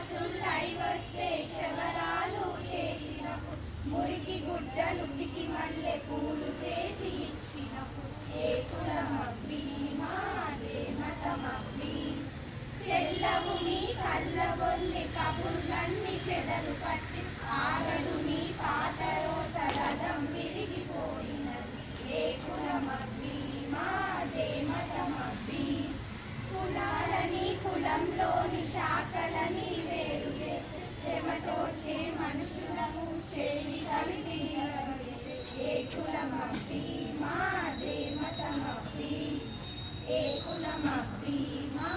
దాసులై వస్తే క్షవరాలు చేసినప్పుడు మురికి గుడ్డలుకి మల్లె పూలు చేసి ఇచ్చినప్పుడు ఏ కులమవ్వి మాదే మతమవ్వి చెల్లవు మీ కళ్ళబొల్లి కబుర్లన్నీ చెదలు పట్టి ఆగడు మీ పాతరోత రథం విరిగిపోయినది ఏ కులమవ్వి మాదే మతమవ్వి కులాలని కులంలోని శాఖలని వేరు చేస్తే చెమటోచే మనుషులను చేసి కలిపి ఏ కులమవ్వి మాదే మతమవ్వి ఏ కులమవ్వి మా